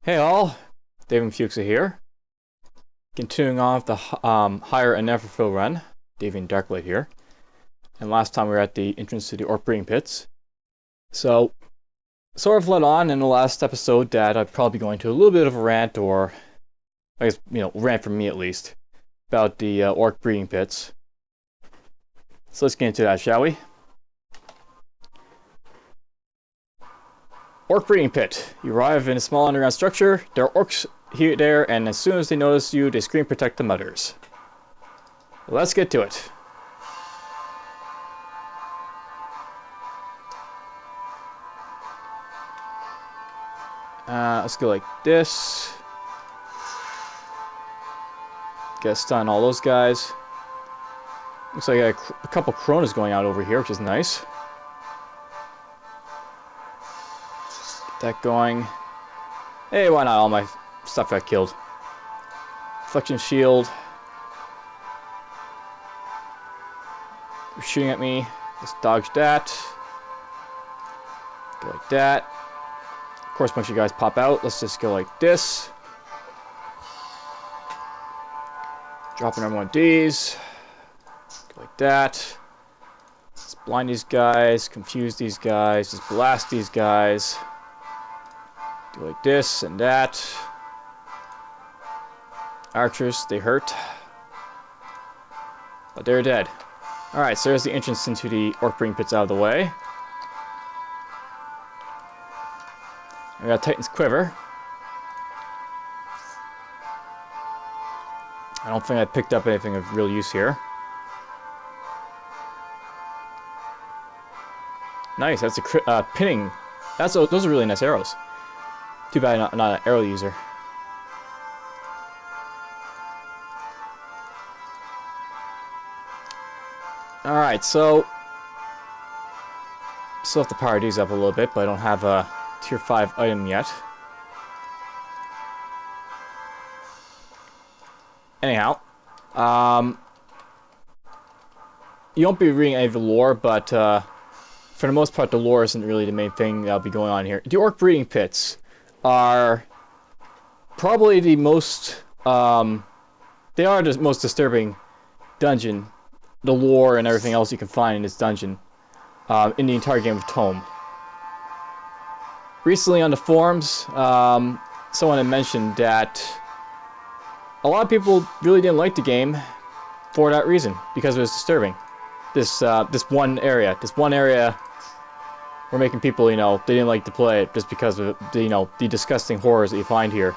Hey all, Dave and Fuchsia here. Continuing on with the higher Anorithil run, Davian Darklight here. And last time we were at the entrance to the Orc Breeding Pits. So, sort of led on in the last episode that I'd probably be going to a little bit of a rant, or I guess, rant from me at least, about the Orc Breeding Pits. So let's get into that, shall we? Orc Breeding Pit. You arrive in a small underground structure. There are orcs here, there, and as soon as they notice you, they scream, "Protect the mutters." Let's get to it. Let's go like this. Get stun all those guys. Looks like a couple Coronas going out over here, which is nice. Get that going. Hey, why not? All my stuff got killed. Reflection shield. You're shooting at me. Let's dodge that. Go like that. Of course, a bunch of you guys pop out. Let's just go like this. Dropping every one of these. Go like that. Let's blind these guys. Confuse these guys. Just blast these guys. Do like this and that. Archers, they hurt. But they're dead. Alright, so there's the entrance into the Orc Breeding Pits out of the way. We got Titan's Quiver. I don't think I picked up anything of real use here. Nice, that's a pinning. Those are really nice arrows. Too bad I'm not an arrow user. Alright, so still have to power these up a little bit, but I don't have a tier 5 item yet. Anyhow, you won't be reading any of the lore, but for the most part the lore isn't really the main thing that'll be going on here. The Orc Breeding Pits are probably the most, they are the most disturbing dungeon, the lore and everything else you can find in this dungeon, in the entire game of ToME. Recently on the forums, someone had mentioned that a lot of people really didn't like the game for that reason, because it was disturbing. This one area were making people, they didn't like to play it just because of the disgusting horrors that you find here.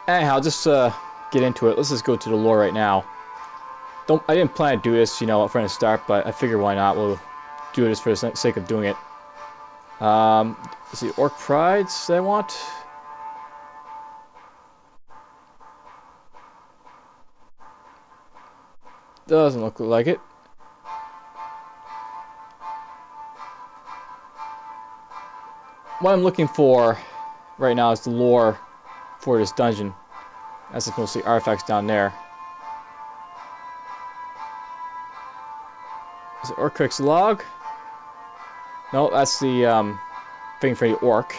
Anyhow, just get into it. Let's just go to the lore right now. I didn't plan to do this, up front to start, but I figured why not. We'll do this for the sake of doing it. Let's see, Orc Prides that I want. Doesn't look like it. What I'm looking for right now is the lore for this dungeon. That's just mostly artifacts down there. Is it Orc's log? No, that's the thing for the orc.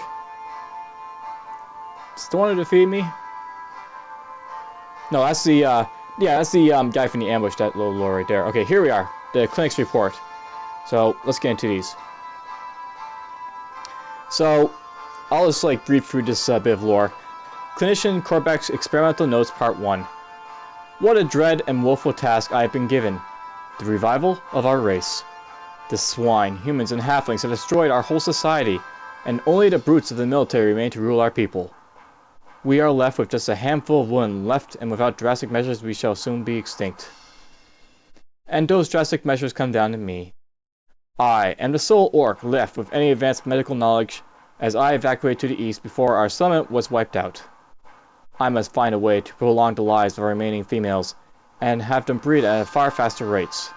Still want to defeat me? No, that's the that's the guy from the ambush. That little lore right there. Okay, here we are. The clinic's report. So let's get into these. So I'll just read through this bit of lore. Clinician Korbeck's Experimental Notes Part 1. What a dread and woeful task I have been given. The revival of our race. The swine, humans, and halflings have destroyed our whole society, and only the brutes of the military remain to rule our people. We are left with just a handful of women left, and without drastic measures we shall soon be extinct. And those drastic measures come down to me. I am the sole orc left with any advanced medical knowledge, as I evacuated to the east before our settlement was wiped out. I must find a way to prolong the lives of our remaining females, and have them breed at far faster rates.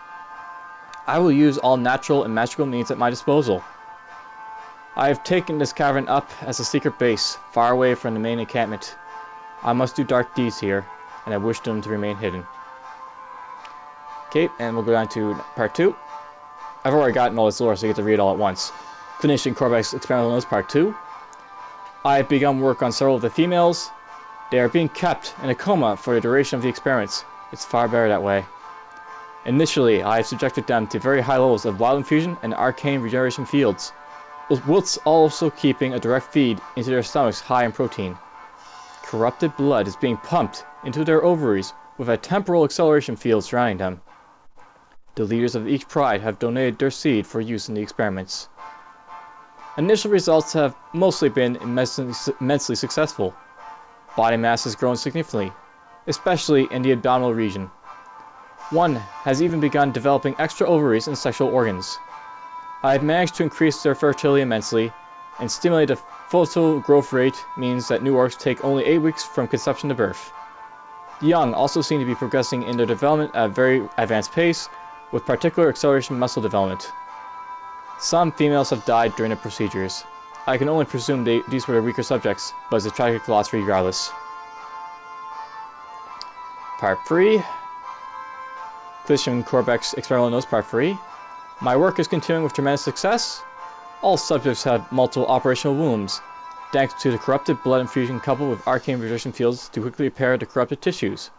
I will use all natural and magical means at my disposal. I have taken this cavern up as a secret base, far away from the main encampment. I must do dark deeds here, and I wish them to remain hidden. Okay, and we'll go down to part 2. I've already gotten all this lore, so I get to read it all at once. Clinician Korvax Experimental Notes Part 2. I've begun work on several of the females. They are being kept in a coma for the duration of the experiments. It's far better that way. Initially, I subjected them to very high levels of wild infusion and arcane regeneration fields, whilst also keeping a direct feed into their stomachs high in protein. Corrupted blood is being pumped into their ovaries with a temporal acceleration field surrounding them. The leaders of each pride have donated their seed for use in the experiments. Initial results have mostly been immensely successful. Body mass has grown significantly, especially in the abdominal region. One has even begun developing extra ovaries and sexual organs. I have managed to increase their fertility immensely, and stimulate the foetal growth rate means that new orcs take only 8 weeks from conception to birth. The young also seem to be progressing in their development at a very advanced pace, with particular acceleration muscle development. Some females have died during the procedures. I can only presume these were the weaker subjects, but it's a tragic loss regardless. Part 3. Clinician Korvax Experimental Notes Part 3. My work is continuing with tremendous success. All subjects have multiple operational wounds, thanks to the corrupted blood infusion coupled with arcane regeneration fields to quickly repair the corrupted tissues.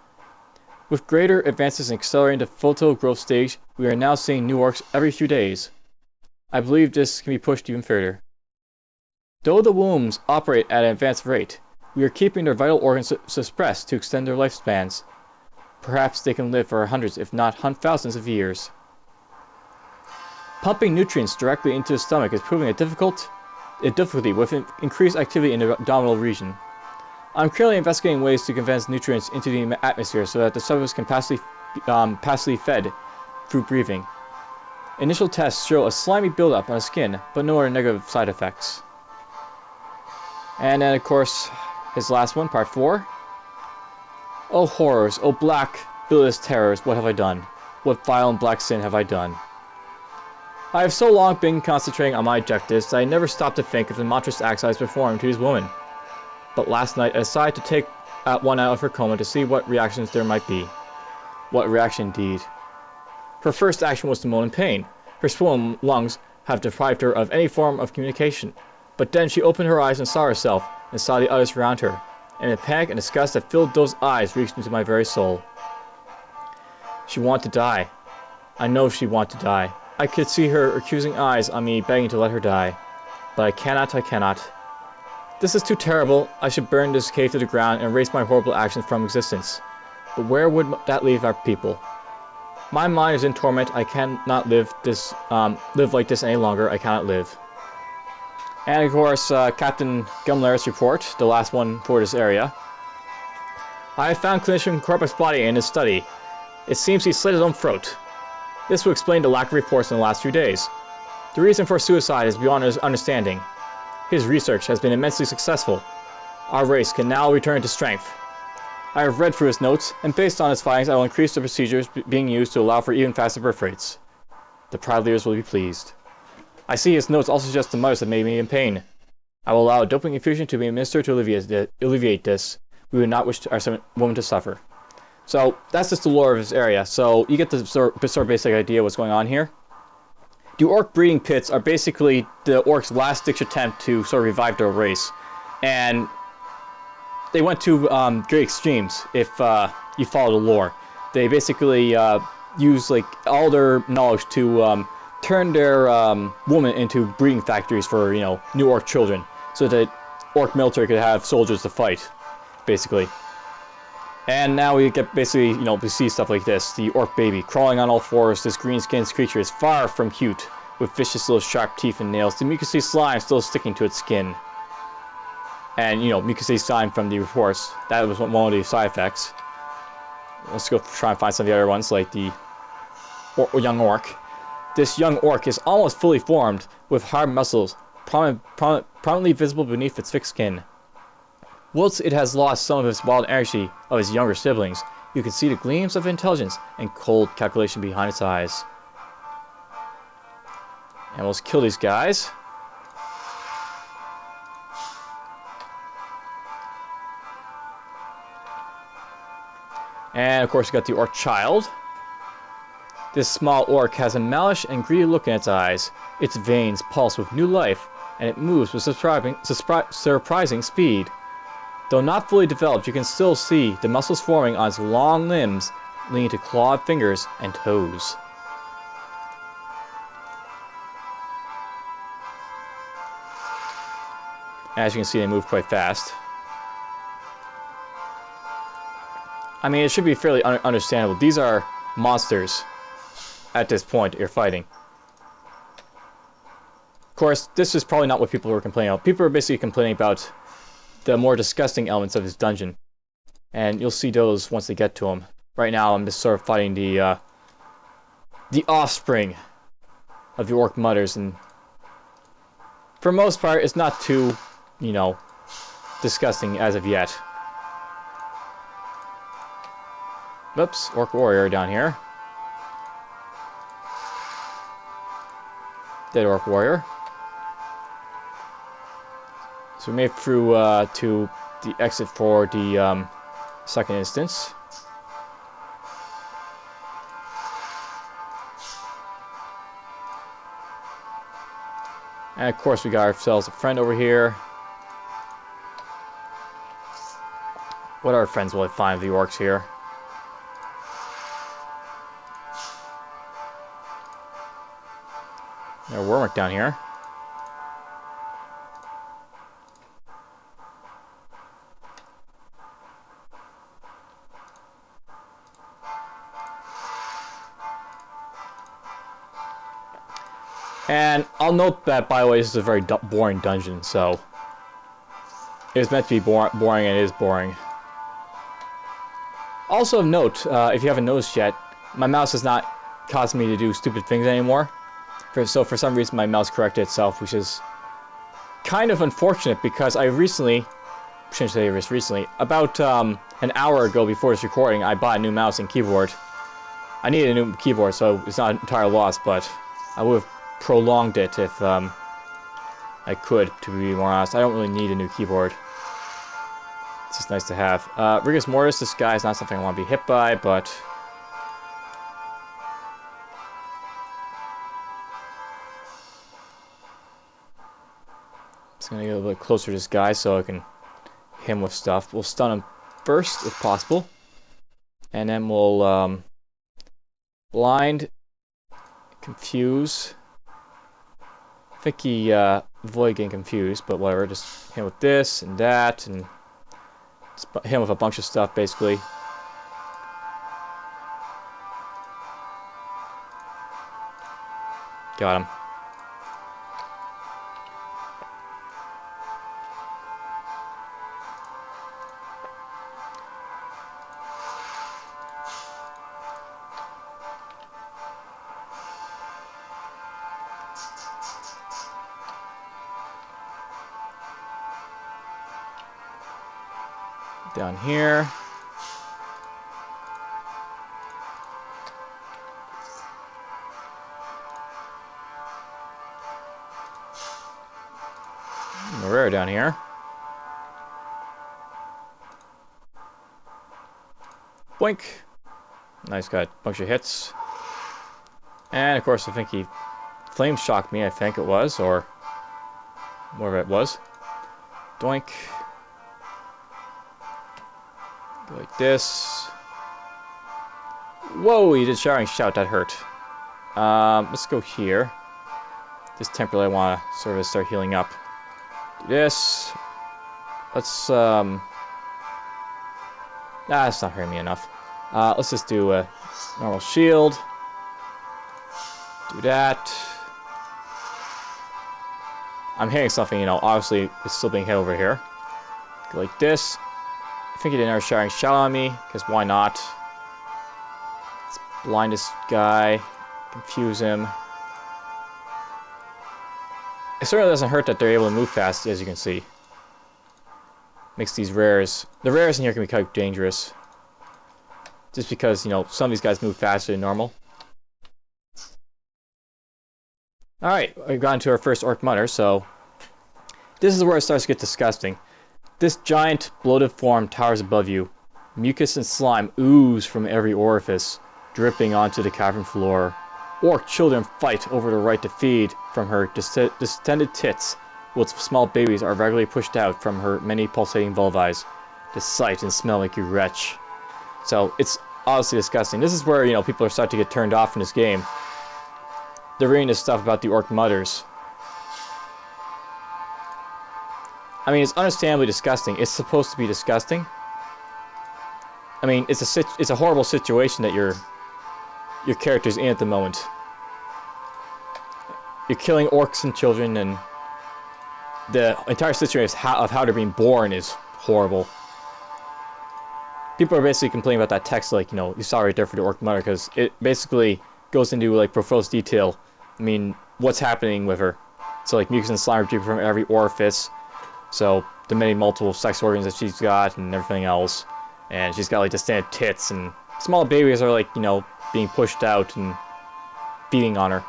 With greater advances in accelerating the foetal growth stage, we are now seeing new orcs every few days. I believe this can be pushed even further. Though the wombs operate at an advanced rate, we are keeping their vital organs suppressed to extend their lifespans. Perhaps they can live for hundreds if not thousands of years. Pumping nutrients directly into the stomach is proving a difficulty with increased activity in the abdominal region. I'm currently investigating ways to condense nutrients into the atmosphere so that the subjects can passively fed through breathing. Initial tests show a slimy buildup on the skin, but no other negative side effects. And then, of course, his last one, part 4. Oh horrors, oh black, bilious terrors, what have I done? What vile and black sin have I done? I have so long been concentrating on my objectives that I never stopped to think of the monstrous acts I was performing to these women. But last night I decided to take one out of her coma to see what reactions there might be. What reaction indeed. Her first action was to moan in pain. Her swollen lungs have deprived her of any form of communication. But then she opened her eyes and saw herself, and saw the others around her, and the panic and disgust that filled those eyes reached into my very soul. She wanted to die. I know she wanted to die. I could see her accusing eyes on me begging to let her die. But I cannot. This is too terrible. I should burn this cave to the ground and erase my horrible actions from existence. But where would that leave our people? My mind is in torment. I cannot live like this any longer. I cannot live. And of course, Captain Gumler's report, the last one for this area. I have found Clinician Korvax's body in his study. It seems he slit his own throat. This will explain the lack of reports in the last few days. The reason for suicide is beyond his understanding. His research has been immensely successful. Our race can now return to strength. I have read through his notes, and based on his findings I will increase the procedures being used to allow for even faster birth rates. The proud leaders will be pleased. I see his notes also suggest the mothers have made me in pain. I will allow a doping infusion to be administered to alleviate this. We would not wish our woman to suffer. So, that's just the lore of this area. So, you get the sort of basic idea of what's going on here. The Orc Breeding Pits are basically the Orcs' last-ditch attempt to sort of revive their race. And they went to great extremes if you follow the lore. They basically use like all their knowledge to turn their women into breeding factories for, new Orc children, so that Orc military could have soldiers to fight, basically. And now we get basically, we see stuff like this. The Orc baby crawling on all fours. This green-skinned creature is far from cute, with vicious little sharp teeth and nails. The mucousy slime still sticking to its skin. And, mucousy slime from the reports. That was one of the side effects. Let's go try and find some of the other ones, like the young Orc. This young Orc is almost fully formed, with hard muscles prominently visible beneath its thick skin. Whilst it has lost some of its wild energy of its younger siblings, you can see the gleams of intelligence and cold calculation behind its eyes. And let's kill these guys. And of course you got the Orc child. This small orc has a malicious and greedy look in its eyes. Its veins pulse with new life, and it moves with surprising speed. Though not fully developed, you can still see the muscles forming on its long limbs, leading to clawed fingers and toes. As you can see, they move quite fast. I mean, it should be fairly understandable. These are monsters at this point you're fighting. Of course, this is probably not what people were complaining about. People are basically complaining about the more disgusting elements of this dungeon. And you'll see those once they get to them. Right now, I'm just sort of fighting the offspring of the Orc Mutters, and for the most part, it's not too, you know, disgusting as of yet. Oops, Orc Warrior down here. Dead Orc Warrior. So we made it through to the exit for the second instance. And of course we got ourselves a friend over here. What other friends will I find of the orcs here? There's a Wormwood down here. And I'll note that, by the way, this is a very boring dungeon, so it was meant to be boring, and it is boring. Also of note, if you haven't noticed yet, my mouse is not causing me to do stupid things anymore. So for some reason my mouse corrected itself, which is kind of unfortunate, because I recently, shouldn't say this recently, about an hour ago before this recording, I bought a new mouse and keyboard. I needed a new keyboard, so it's not an entire loss, but I would have prolonged it if I could, to be more honest. I don't really need a new keyboard. It's just nice to have. Rigors Mortis, this guy is not something I want to be hit by, but just gonna get a little bit closer to this guy so I can hit him with stuff. We'll stun him first, if possible, and then we'll blind, confuse. I think he avoided getting confused, but whatever. Just hit him with this and that, and just hit him with a bunch of stuff, basically. Got him. Down here. Rare down here. Boink. Nice, got a bunch of hits. And of course I think he flame shocked me, I think it was, or whatever it was. Doink. Go like this. Whoa, he did Showering Shout, that hurt. Let's go here. Just temporarily I want to sort of start healing up. Do this. Let's, that's not hurting me enough. Let's just do a normal shield. Do that. I'm hitting something, you know, obviously it's still being hit over here. Go like this. I think he did another Showering Shout on me, because why not? Let's blind this guy, confuse him. It certainly doesn't hurt that they're able to move fast, as you can see. Makes these rares, the rares in here can be quite dangerous. Just because, you know, some of these guys move faster than normal. Alright, we've gotten to our first Orc Mutter, so this is where it starts to get disgusting. This giant, bloated form towers above you. Mucus and slime ooze from every orifice. dripping onto the cavern floor. Orc children fight over the right to feed from her distended tits, whilst small babies are regularly pushed out from her many pulsating vulvae. To sight and smell like you wretch. So it's obviously disgusting. This is where, you know, people are starting to get turned off from this game. They're reading this stuff about the orc mothers. I mean, it's understandably disgusting. It's supposed to be disgusting. I mean, it's a horrible situation that your character's in at the moment. You're killing orcs and children, and the entire situation of how they're being born is horrible. People are basically complaining about that text, like, you know, you saw right there for the orc mother, because it basically goes into, like, profuse detail. I mean, what's happening with her. So, like, mucus and slime are dripping from every orifice. So, the many multiple sex organs that she's got and everything else. And she's got, like, distended tits, and small babies are, like, you know, being pushed out and feeding on her.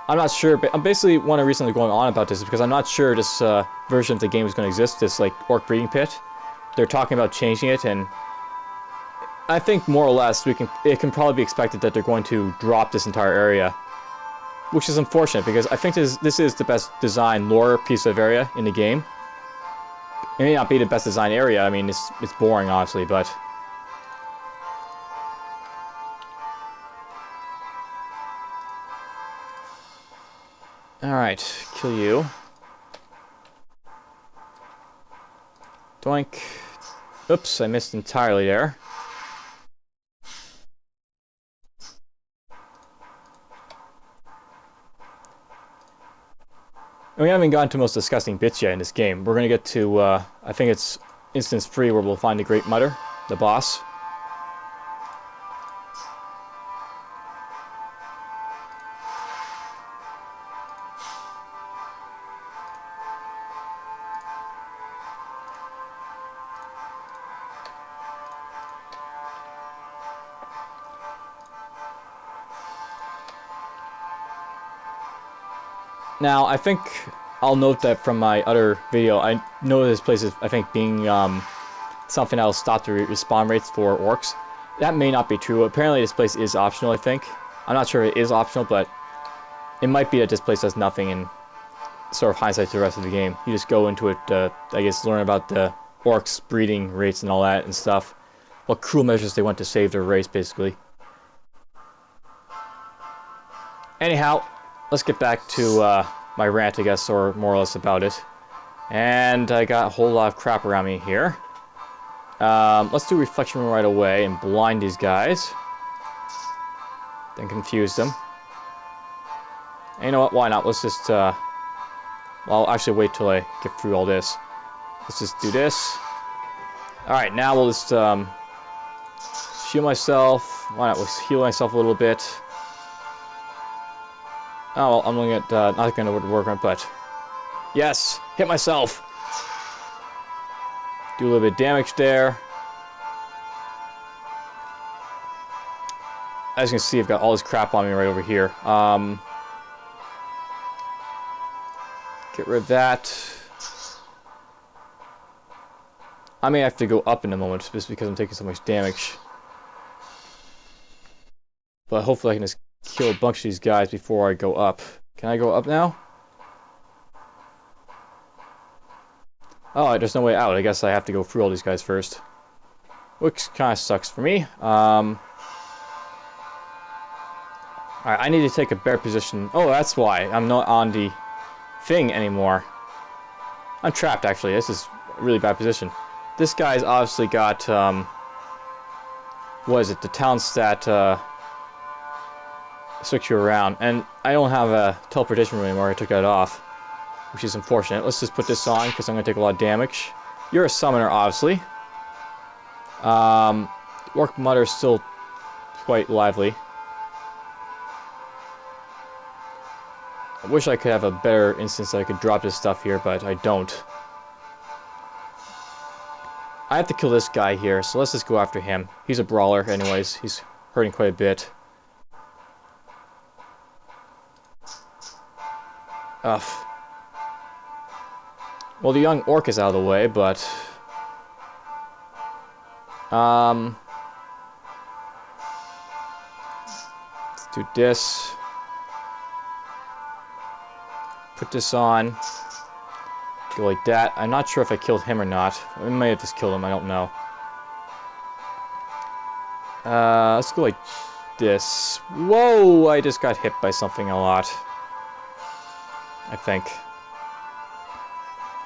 I'm not sure, but basically one of the reasons I'm going on about this is because I'm not sure this version of the game is going to exist, this like Orc Breeding Pit. They're talking about changing it, and I think more or less it can probably be expected that they're going to drop this entire area, which is unfortunate because I think this is the best designed lore piece of area in the game. It may not be the best designed area. I mean, it's boring obviously, but alright, kill you. Doink. Oops, I missed entirely there. And we haven't gotten to the most disgusting bits yet in this game. We're going to get to, I think it's instance 3 where we'll find the Great Mother, the boss. Now, I think I'll note that from my other video, I know this place is, I think, being something that will stop the respawn rates for orcs. That may not be true. Apparently this place is optional, I think. I'm not sure if it is optional, but it might be that this place does nothing in sort of hindsight to the rest of the game. You just go into it, I guess, learn about the orcs' breeding rates and all that and stuff. What cruel measures they went to save their race, basically. Anyhow, let's get back to my rant, I guess, or more or less about it. And I got a whole lot of crap around me here. Let's do Reflection Room right away and blind these guys. Then confuse them. And you know what, why not? Let's just, well, I'll actually wait till I get through all this. Let's just do this. Alright, now we'll just, shield myself. Why not? Let's heal myself a little bit. Oh, well, I'm looking at, not going to work on it, but... Yes! Hit myself! Do a little bit of damage there. As you can see, I've got all this crap on me right over here. Get rid of that. I may have to go up in a moment, just because I'm taking so much damage. But hopefully I can just kill a bunch of these guys before I go up. Can I go up now? Oh, there's no way out. I guess I have to go through all these guys first. Which kind of sucks for me. Alright, I need to take a better position. Oh, that's why. I'm not on the thing anymore. I'm trapped, actually. This is a really bad position. This guy's obviously got, what is it? The talent stat, switch you around, and I don't have a teleportation room anymore. I took that off, which is unfortunate. Let's just put this on because I'm going to take a lot of damage. You're a summoner, obviously. Orc Mother is still quite lively. I wish I could have a better instance that I could drop this stuff here, but I don't. I have to kill this guy here, so let's just go after him. He's a brawler anyways. He's hurting quite a bit. Ugh. Well, the young orc is out of the way, but... let's do this. Put this on. Go like that. I'm not sure if I killed him or not. I might have just killed him, I don't know. Let's go like this. Whoa! I just got hit by something a lot. I think.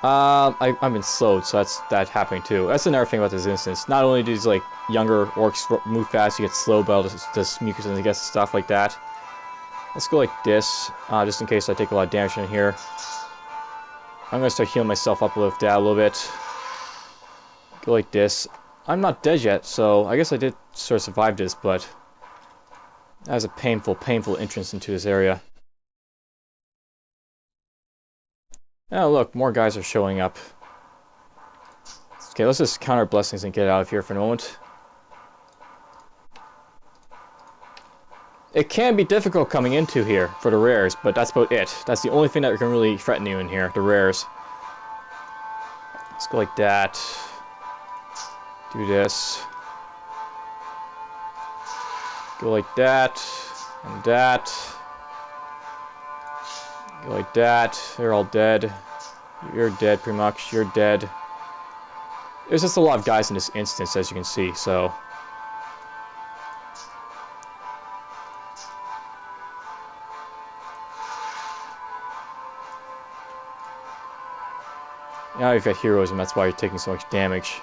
I've been slowed, so that's happening too. That's another thing about this instance. Not only do these like younger orcs move fast, you get slowed by all this mucus and get stuff like that. Let's go like this, just in case I take a lot of damage in here. I'm gonna start healing myself up with that a little bit. Go like this. I'm not dead yet, so I guess I did sort of survive this, but that was a painful, painful entrance into this area. Oh, look, more guys are showing up. Okay, let's just count our blessings and get out of here for a moment. It can be difficult coming into here for the rares, but that's about it. That's the only thing that can really threaten you in here, the rares. Let's go like that. Do this. Go like that. And that. Go like that. They're all dead. You're dead, pretty much. You're dead. There's just a lot of guys in this instance, as you can see, so... now you've got heroes, and that's why you're taking so much damage.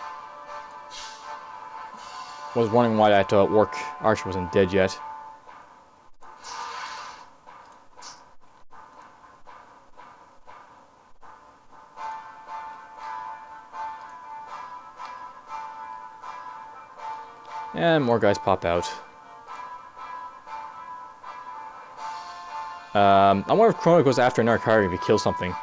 I was wondering why that orc archer wasn't dead yet. And more guys pop out. I wonder if Chrono goes after another card if he kills something.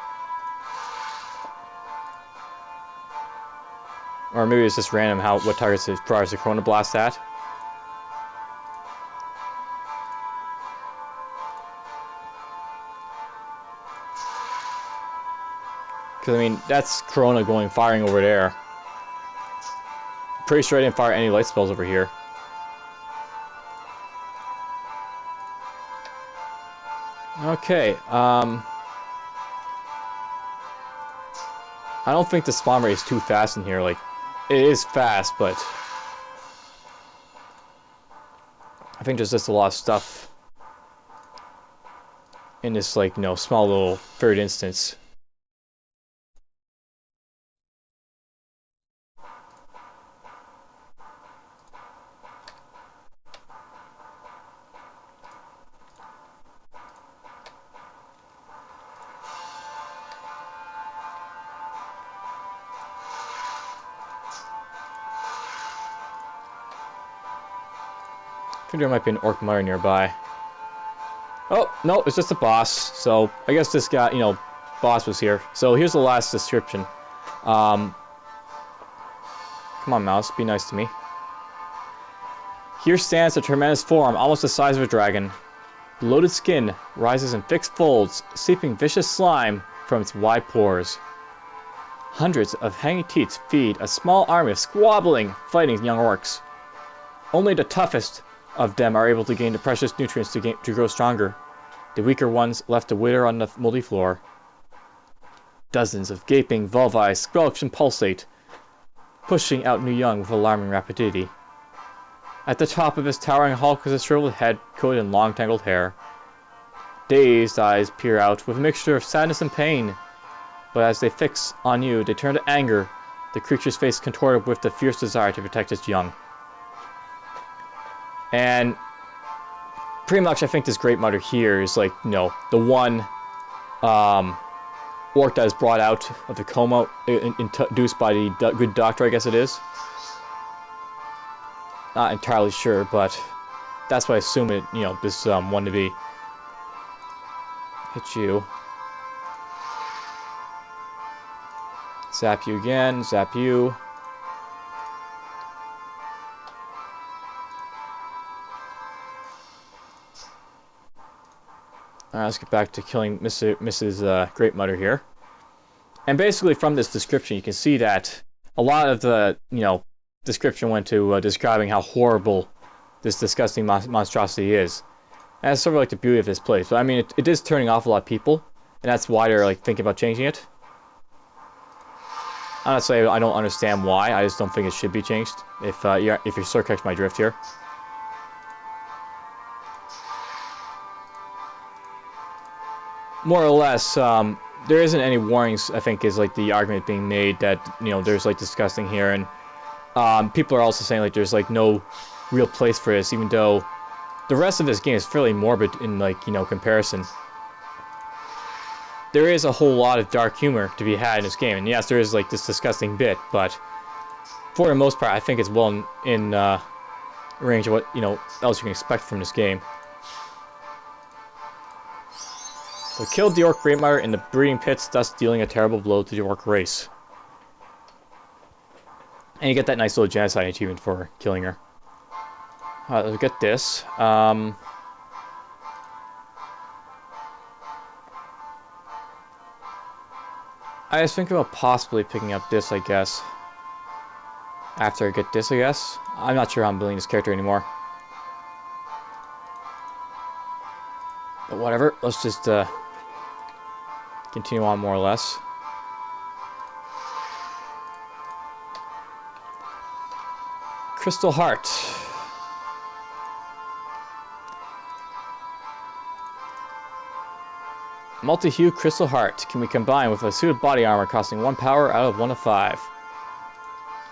Or maybe it's just random what targets it priors to Chrono Blast at. Because, I mean, that's Corona firing over there. Pretty sure I didn't fire any light spells over here. Okay, I don't think the spawn rate is too fast in here. Like, it is fast, but I think there's just a lot of stuff in this, like, small little third instance. I think there might be an orc mire nearby. Oh, no, it's just a boss. So, I guess this guy, boss was here. So, here's the last description. Come on, mouse, be nice to me. Here stands a tremendous form, almost the size of a dragon. Bloated skin rises in fixed folds, seeping vicious slime from its wide pores. Hundreds of hanging teats feed a small army of squabbling, fighting young orcs. Only the toughest of them are able to gain the precious nutrients to grow stronger. The weaker ones left to wither on the moldy floor. Dozens of gaping vulvae squelch and pulsate, pushing out new young with alarming rapidity. At the top of his towering hulk is a shriveled head coated in long tangled hair. Dazed eyes peer out with a mixture of sadness and pain, but as they fix on you, they turn to anger, the creature's face contorted with the fierce desire to protect its young. And pretty much I think this Great Mother here is like, the one orc that is brought out of the coma, induced by the good doctor, I guess it is. Not entirely sure, but that's what I assume it, this one to be. Hit you. Zap you again, zap you. Alright, let's get back to killing Mrs. Great Mother here. And basically from this description, you can see that a lot of the, description went to describing how horrible this disgusting monstrosity is. And that's sort of like the beauty of this place. But I mean, it is turning off a lot of people, and that's why they're like thinking about changing it. Honestly, I don't understand why. I just don't think it should be changed. If you sort of catch my drift here. More or less, there isn't any warnings. I think is like the argument being made that there's like disgusting here, and people are also saying like there's like no real place for this, even though the rest of this game is fairly morbid in like comparison. There is a whole lot of dark humor to be had in this game, and yes, there is like this disgusting bit, but for the most part, I think it's well in range of what else you can expect from this game. So killed the Orc Breeding Pits in the breeding pits, thus dealing a terrible blow to the Orc race. And you get that nice little genocide achievement for killing her. Let's get this. I was thinking about possibly picking up this, I guess. After I get this, I guess. I'm not sure how I'm building this character anymore. But whatever, let's just continue on more or less. Crystal Heart. Multi-hue Crystal Heart can be combined with a suit of body armor costing 1 power out of 1 of 5.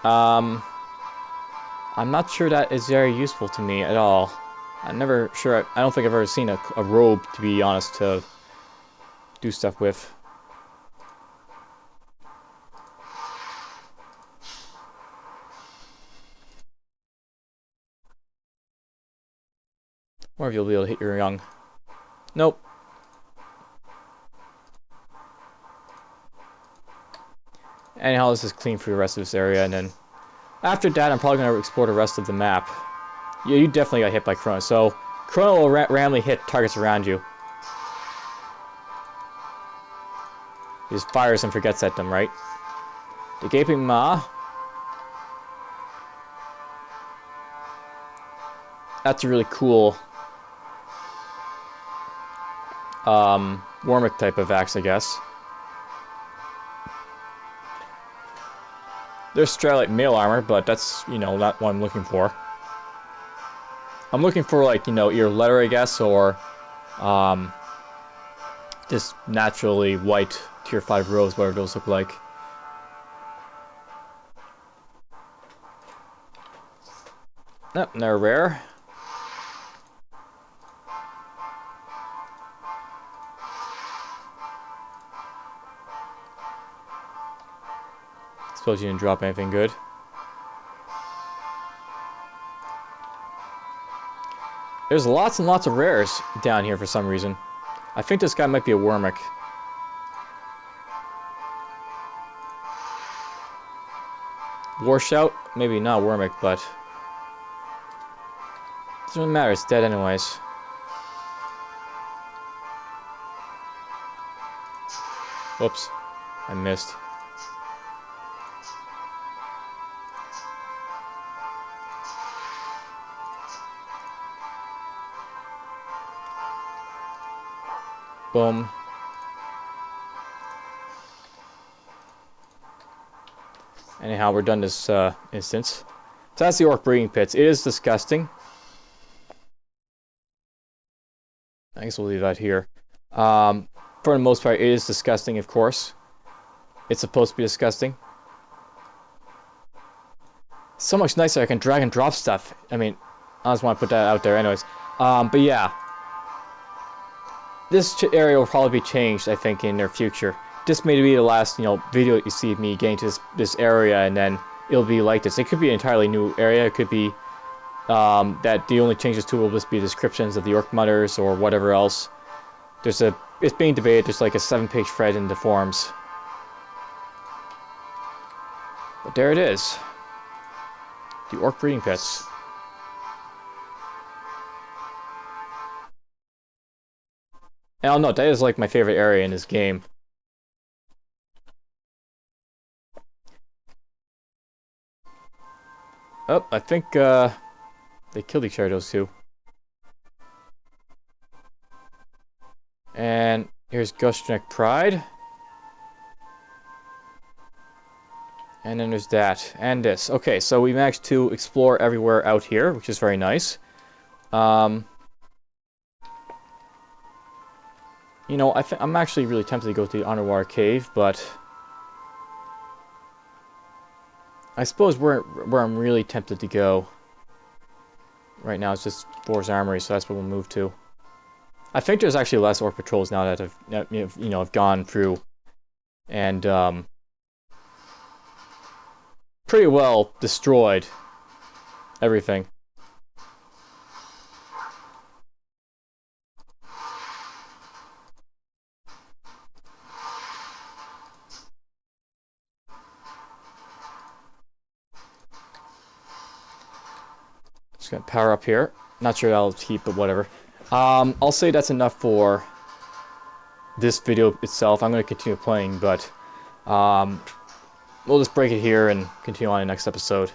I'm not sure that is very useful to me at all. I'm never sure. I don't think I've ever seen a robe, to be honest, to do stuff with. Or if you'll be able to hit your young. Nope. Anyhow, this is clean for the rest of this area, and then after that, I'm probably going to explore the rest of the map. Yeah, you definitely got hit by Chrono, so Chrono will randomly hit targets around you. He just fires and forgets at them, right? The Gaping Maw. That's a really cool Wormic type of axe, I guess. There's Strylite mail armor, but that's, not what I'm looking for. I'm looking for, like, either leather, I guess, or just naturally white tier 5 rose, whatever those look like. Nope, they're rare. Suppose you didn't drop anything good. There's lots and lots of rares down here for some reason. I think this guy might be a Wormic. War Shout? Maybe not Wormic, but doesn't matter, it's dead anyways. Whoops, I missed. Boom. Anyhow, we're done this instance. So that's the Orc Breeding Pits. It is disgusting. I guess we'll leave that here. For the most part, it is disgusting, of course. It's supposed to be disgusting. So much nicer, I can drag and drop stuff. I mean, I just want to put that out there anyways. But yeah. This area will probably be changed, I think, in the near future. This may be the last, video that you see of me getting to this area, and then it'll be like this. It could be an entirely new area. It could be that the only changes to it will just be descriptions of the Orc mutters or whatever else. It's being debated. There's like a 7-page thread in the forums. But there it is. The Orc Breeding Pits. And I'll note, that is like my favorite area in this game. Oh, I think they killed each other, those two. And here's Gushnek Pride. And then there's that. And this. Okay, so we managed to explore everywhere out here, which is very nice. You know, I'm actually really tempted to go to the underwater cave, but I suppose where I'm really tempted to go right now is just Boar's Armory, so that's what we'll move to. I think there's actually less Orc patrols now that I've gone through and pretty well destroyed everything. Just gonna power up here. Not sure I'll keep, but whatever. I'll say that's enough for this video itself. I'm going to continue playing, but we'll just break it here and continue on in the next episode.